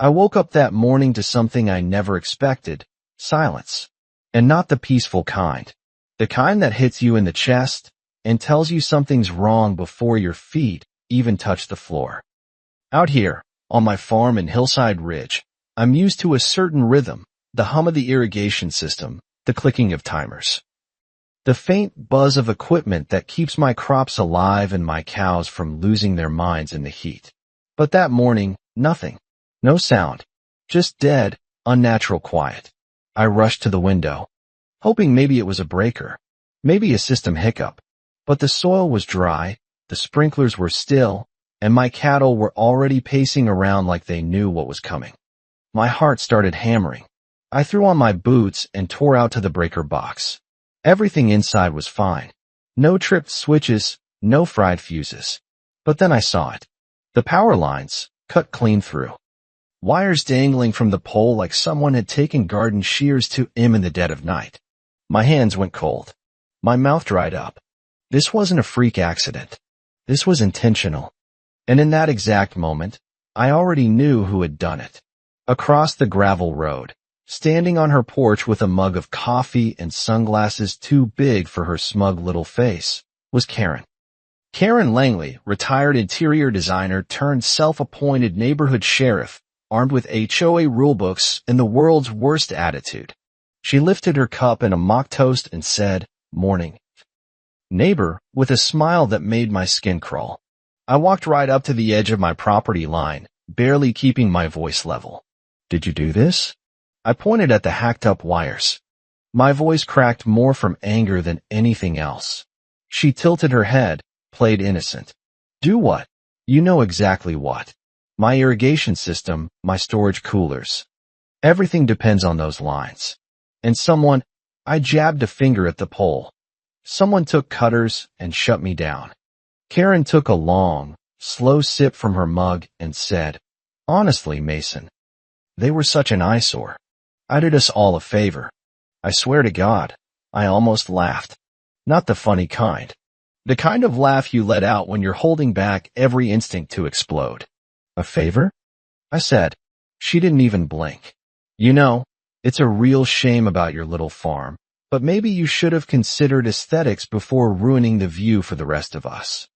I woke up that morning to something I never expected: silence. And not the peaceful kind. The kind that hits you in the chest and tells you something's wrong before your feet even touch the floor. Out here, on my farm in Hillside Ridge, I'm used to a certain rhythm: the hum of the irrigation system, the clicking of timers, the faint buzz of equipment that keeps my crops alive and my cows from losing their minds in the heat. But that morning, nothing. No sound. Just dead, unnatural quiet. I rushed to the window, hoping maybe it was a breaker, maybe a system hiccup. But the soil was dry, the sprinklers were still, and my cattle were already pacing around like they knew what was coming. My heart started hammering. I threw on my boots and tore out to the breaker box. Everything inside was fine. No tripped switches, no fried fuses. But then I saw it. The power lines, cut clean through. Wires dangling from the pole like someone had taken garden shears to him in the dead of night. My hands went cold. My mouth dried up. This wasn't a freak accident. This was intentional. And in that exact moment, I already knew who had done it. Across the gravel road, standing on her porch with a mug of coffee and sunglasses too big for her smug little face, was Karen. Karen Langley, retired interior designer turned self-appointed neighborhood sheriff, armed with HOA rulebooks and the world's worst attitude. She lifted her cup in a mock toast and said, "Morning, neighbor," with a smile that made my skin crawl. I walked right up to the edge of my property line, barely keeping my voice level. "Did you do this?" I pointed at the hacked-up wires. My voice cracked more from anger than anything else. She tilted her head, played innocent. "Do what?" "You know exactly what. My irrigation system, my storage coolers. Everything depends on those lines." And someone— I jabbed a finger at the pole. Someone took cutters and shut me down. Karen took a long, slow sip from her mug and said, "Honestly, Mason, they were such an eyesore. I did us all a favor. I swear to God." I almost laughed. Not the funny kind. The kind of laugh you let out when you're holding back every instinct to explode. "A favor?" I said. She didn't even blink. "You know, it's a real shame about your little farm, but maybe you should have considered aesthetics before ruining the view for the rest of us."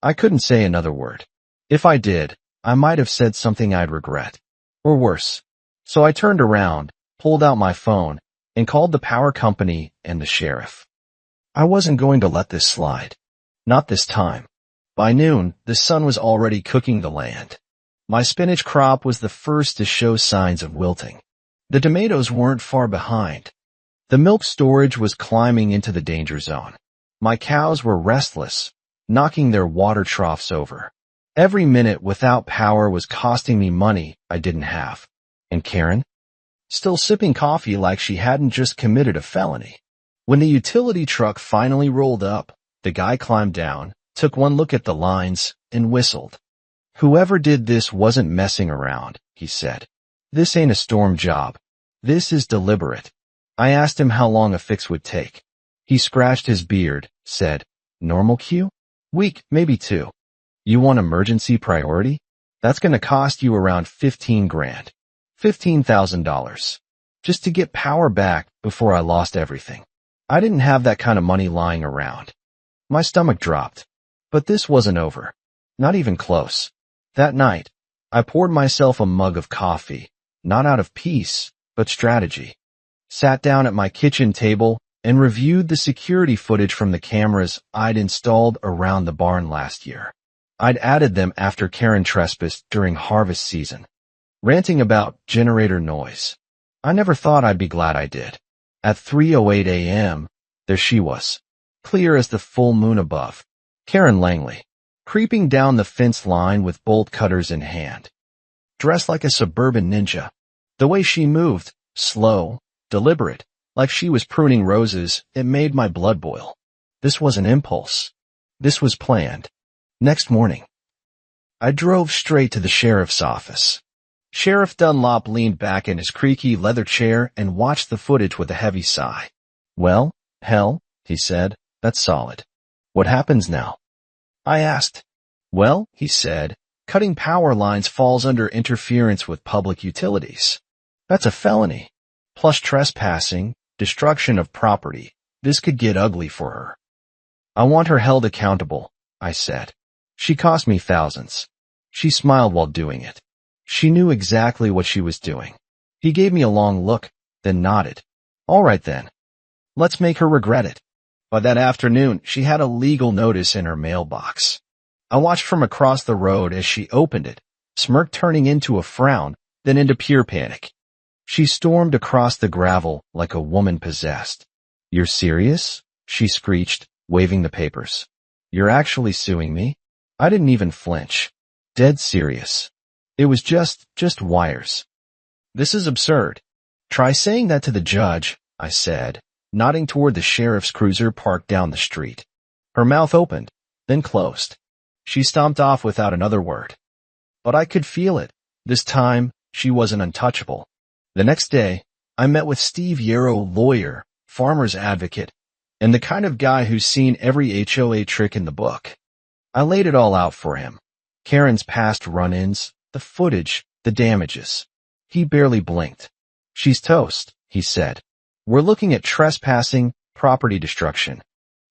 I couldn't say another word. If I did, I might have said something I'd regret. Or worse. So I turned around, pulled out my phone, and called the power company and the sheriff. I wasn't going to let this slide. Not this time. By noon, the sun was already cooking the land. My spinach crop was the first to show signs of wilting. The tomatoes weren't far behind. The milk storage was climbing into the danger zone. My cows were restless, knocking their water troughs over. Every minute without power was costing me money I didn't have. And Karen? Still sipping coffee like she hadn't just committed a felony. When the utility truck finally rolled up, the guy climbed down, took one look at the lines, and whistled. "Whoever did this wasn't messing around," he said. "This ain't a storm job. This is deliberate." I asked him how long a fix would take. He scratched his beard, said, "Normal queue? Week, maybe 2. You want emergency priority? That's gonna cost you around 15 grand. $15,000. Just to get power back before I lost everything." I didn't have that kind of money lying around. My stomach dropped. But this wasn't over. Not even close. That night, I poured myself a mug of coffee, not out of peace, but strategy. Sat down at my kitchen table and reviewed the security footage from the cameras I'd installed around the barn last year. I'd added them after Karen trespassed during harvest season, ranting about generator noise. I never thought I'd be glad I did. At 3:08 a.m., there she was, clear as the full moon above, Karen Langley, creeping down the fence line with bolt cutters in hand. Dressed like a suburban ninja. The way she moved, slow, deliberate, like she was pruning roses, it made my blood boil. This was an impulse. This was planned. Next morning, I drove straight to the sheriff's office. Sheriff Dunlop leaned back in his creaky leather chair and watched the footage with a heavy sigh. "Well, hell," he said, "that's solid. What happens now?" I asked. "Well," he said, Cutting power lines falls under interference with public utilities. That's a felony. Plus trespassing, destruction of property. This could get ugly for her. I want her held accountable, I said. She cost me thousands. She smiled while doing it. She knew exactly what she was doing. He gave me a long look, then nodded. All right then. Let's make her regret it. By that afternoon, she had a legal notice in her mailbox. I watched from across the road as she opened it, smirk turning into a frown, then into pure panic. She stormed across the gravel like a woman possessed. You're serious? She screeched, waving the papers. You're actually suing me? I didn't even flinch. Dead serious. It was just wires. This is absurd. Try saying that to the judge, I said, nodding toward the sheriff's cruiser parked down the street. Her mouth opened, then closed. She stomped off without another word. But I could feel it. This time, she wasn't untouchable. The next day, I met with Steve Yarrow, lawyer, farmer's advocate, and the kind of guy who's seen every HOA trick in the book. I laid it all out for him. Karen's past run-ins, the footage, the damages. He barely blinked. She's toast, he said. We're looking at trespassing, property destruction,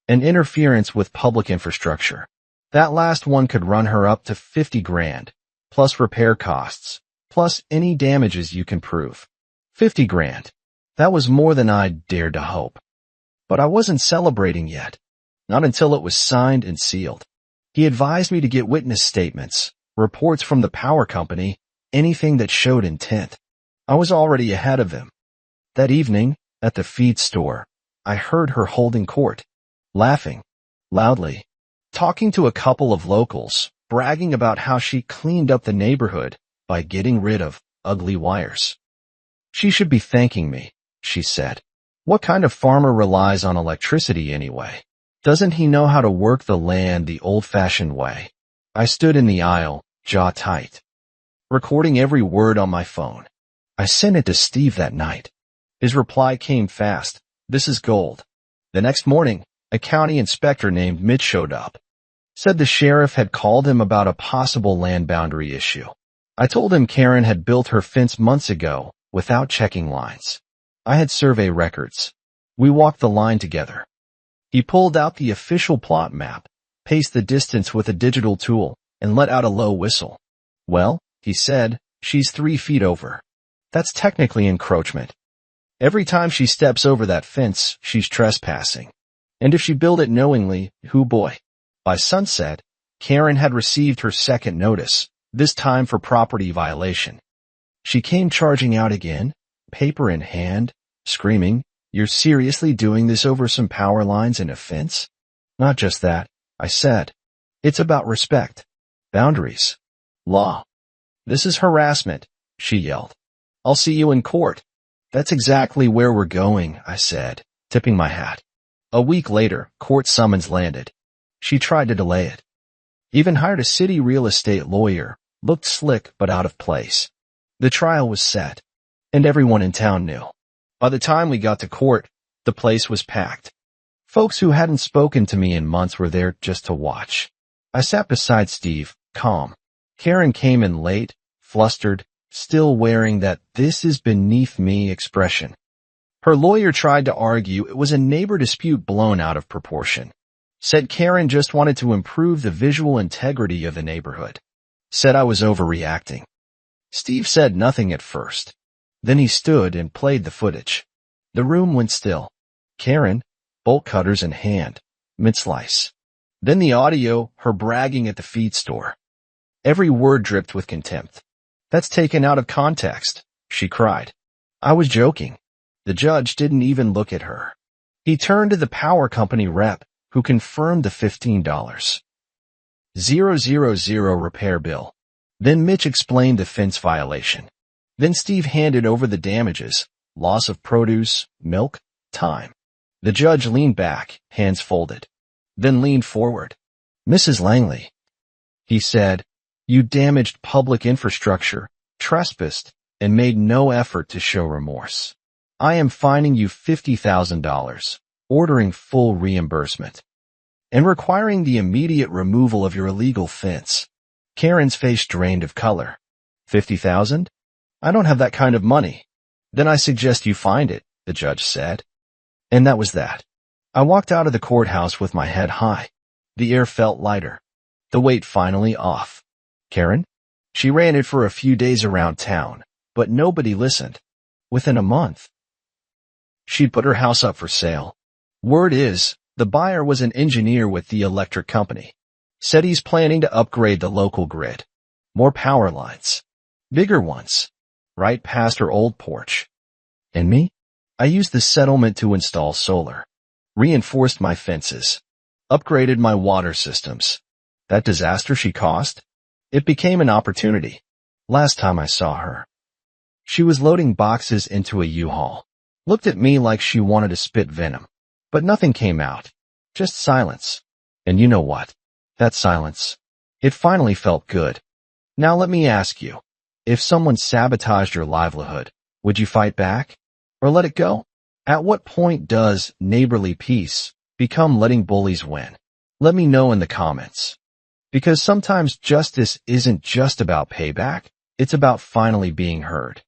and interference with public infrastructure. That last one could run her up to 50 grand, plus repair costs, plus any damages you can prove. 50 grand. That was more than I'd dared to hope. But I wasn't celebrating yet. Not until it was signed and sealed. He advised me to get witness statements, reports from the power company, anything that showed intent. I was already ahead of him. That evening, at the feed store, I heard her holding court, laughing, loudly, talking to a couple of locals, bragging about how she cleaned up the neighborhood by getting rid of ugly wires. She should be thanking me, she said. What kind of farmer relies on electricity anyway? Doesn't he know how to work the land the old-fashioned way? I stood in the aisle, jaw tight, recording every word on my phone. I sent it to Steve that night. His reply came fast. This is gold. The next morning, a county inspector named Mitch showed up. Said the sheriff had called him about a possible land boundary issue. I told him Karen had built her fence months ago without checking lines. I had survey records. We walked the line together. He pulled out the official plot map, paced the distance with a digital tool, and let out a low whistle. Well, he said, she's 3 feet over. That's technically encroachment. Every time she steps over that fence, she's trespassing. And if she built it knowingly, hoo boy. By sunset, Karen had received her second notice, this time for property violation. She came charging out again, paper in hand, screaming, "You're seriously doing this over some power lines and a fence?" Not just that, I said. It's about respect, boundaries, law. This is harassment, she yelled. I'll see you in court. That's exactly where we're going, I said, tipping my hat. A week later, court summons landed. She tried to delay it. Even hired a city real estate lawyer, looked slick but out of place. The trial was set, and everyone in town knew. By the time we got to court, the place was packed. Folks who hadn't spoken to me in months were there just to watch. I sat beside Steve, calm. Karen came in late, flustered, still wearing that "this is beneath me" expression. Her lawyer tried to argue it was a neighbor dispute blown out of proportion. Said Karen just wanted to improve the visual integrity of the neighborhood. Said I was overreacting. Steve said nothing at first. Then he stood and played the footage. The room went still. Karen, bolt cutters in hand, mid-slice. Then the audio, her bragging at the feed store. Every word dripped with contempt. That's taken out of context, she cried. I was joking. The judge didn't even look at her. He turned to the power company rep, who confirmed the $15,000 repair bill. Then Mitch explained the fence violation. Then Steve handed over the damages, loss of produce, milk, time. The judge leaned back, hands folded. Then leaned forward. Mrs. Langley, he said, you damaged public infrastructure, trespassed, and made no effort to show remorse. I am fining you $50,000, ordering full reimbursement, and requiring the immediate removal of your illegal fence. Karen's face drained of color. 50,000? I don't have that kind of money. Then I suggest you find it, the judge said. And that was that. I walked out of the courthouse with my head high. The air felt lighter. The weight finally off. Karen? She ran it for a few days around town, but nobody listened. Within a month, she'd put her house up for sale. Word is, the buyer was an engineer with the electric company. Said he's planning to upgrade the local grid. More power lines. Bigger ones. Right past her old porch. And me? I used the settlement to install solar. Reinforced my fences. Upgraded my water systems. That disaster she caused? It became an opportunity. Last time I saw her, she was loading boxes into a U-Haul. Looked at me like she wanted to spit venom. But nothing came out. Just silence. And you know what? That silence. It finally felt good. Now let me ask you. If someone sabotaged your livelihood, would you fight back? Or let it go? At what point does neighborly peace become letting bullies win? Let me know in the comments. Because sometimes justice isn't just about payback, it's about finally being heard.